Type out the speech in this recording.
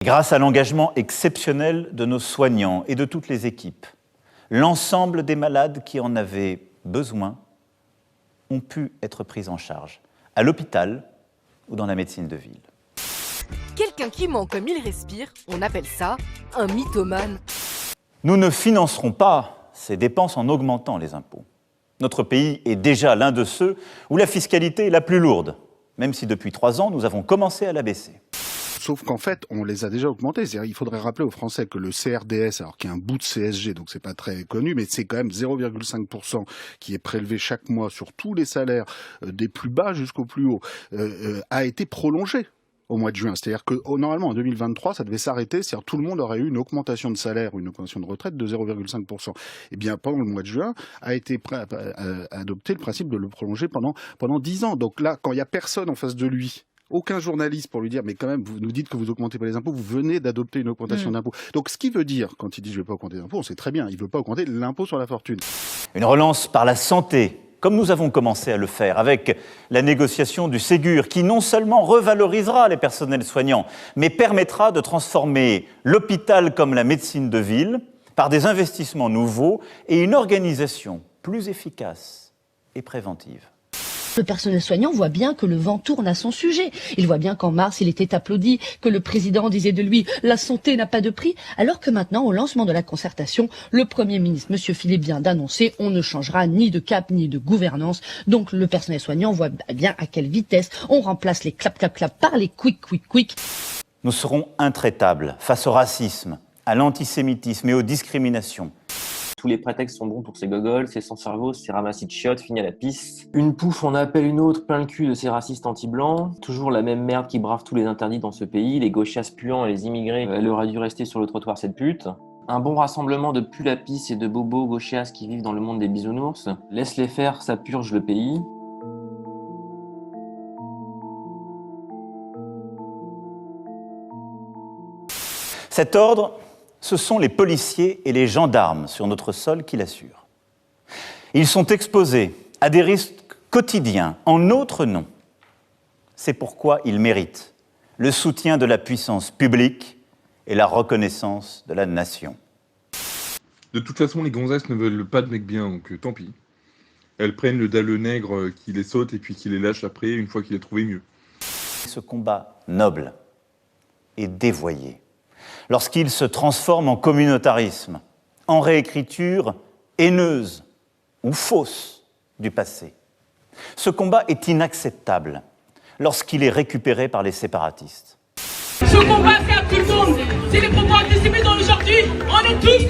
Grâce à l'engagement exceptionnel de nos soignants et de toutes les équipes, l'ensemble des malades qui en avaient besoin ont pu être pris en charge, à l'hôpital ou dans la médecine de ville. Quelqu'un qui ment comme il respire, on appelle ça un mythomane. Nous ne financerons pas ces dépenses en augmentant les impôts. Notre pays est déjà l'un de ceux où la fiscalité est la plus lourde, même si depuis 3 ans, nous avons commencé à la baisser. Sauf qu'en fait, on les a déjà augmentés. C'est-à-dire, il faudrait rappeler aux Français que le CRDS, alors qui est un bout de CSG, donc c'est pas très connu, mais c'est quand même 0,5% qui est prélevé chaque mois sur tous les salaires, des plus bas jusqu'au plus haut, a été prolongé au mois de juin. C'est-à-dire que normalement, en 2023, ça devait s'arrêter, c'est-à-dire tout le monde aurait eu une augmentation de salaire ou une augmentation de retraite de 0,5%. Eh bien, pendant le mois de juin, a été adopté le principe de le prolonger pendant 10 ans. Donc là, quand il y a personne en face de lui, aucun journaliste pour lui dire, mais quand même, vous nous dites que vous augmentez pas les impôts, vous venez d'adopter une augmentation d'impôts. Donc, ce qui veut dire, quand il dit je vais pas augmenter les impôts, on sait très bien, il veut pas augmenter l'impôt sur la fortune. Une relance par la santé, comme nous avons commencé à le faire avec la négociation du Ségur, qui non seulement revalorisera les personnels soignants, mais permettra de transformer l'hôpital comme la médecine de ville par des investissements nouveaux et une organisation plus efficace et préventive. Le personnel soignant voit bien que le vent tourne à son sujet. Il voit bien qu'en mars, il était applaudi, que le président disait de lui « la santé n'a pas de prix », alors que maintenant, au lancement de la concertation, le Premier ministre, M. Philippe, vient d'annoncer « on ne changera ni de cap ni de gouvernance ». Donc le personnel soignant voit bien à quelle vitesse on remplace les clap-clap-clap par les quick-quick-quick. Nous serons intraitables face au racisme, à l'antisémitisme et aux discriminations. Tous les prétextes sont bons pour ces gogoles, c'est sans cerveau, c'est ramassis de chiottes, fini à la pisse. Une pouffe en appelle une autre, plein le cul de ces racistes anti-blancs. Toujours la même merde qui brave tous les interdits dans ce pays, les gauchasses puants et les immigrés, elle aurait dû rester sur le trottoir cette pute. Un bon rassemblement de pull à pisse et de bobos gauchasses qui vivent dans le monde des bisounours. Laisse-les faire, ça purge le pays. Cet ordre, ce sont les policiers et les gendarmes sur notre sol qui l'assurent. Ils sont exposés à des risques quotidiens en notre nom. C'est pourquoi ils méritent le soutien de la puissance publique et la reconnaissance de la nation. De toute façon, les gonzesses ne veulent pas de mecs bien, donc tant pis. Elles prennent le dalle nègre qui les saute et puis qui les lâche après, une fois qu'il a trouvé mieux. Ce combat noble est dévoyé lorsqu'il se transforme en communautarisme, en réécriture haineuse ou fausse du passé. Ce combat est inacceptable lorsqu'il est récupéré par les séparatistes. Ce combat, c'est à tout le monde. C'est les propos antisémites d'aujourd'hui. On est tous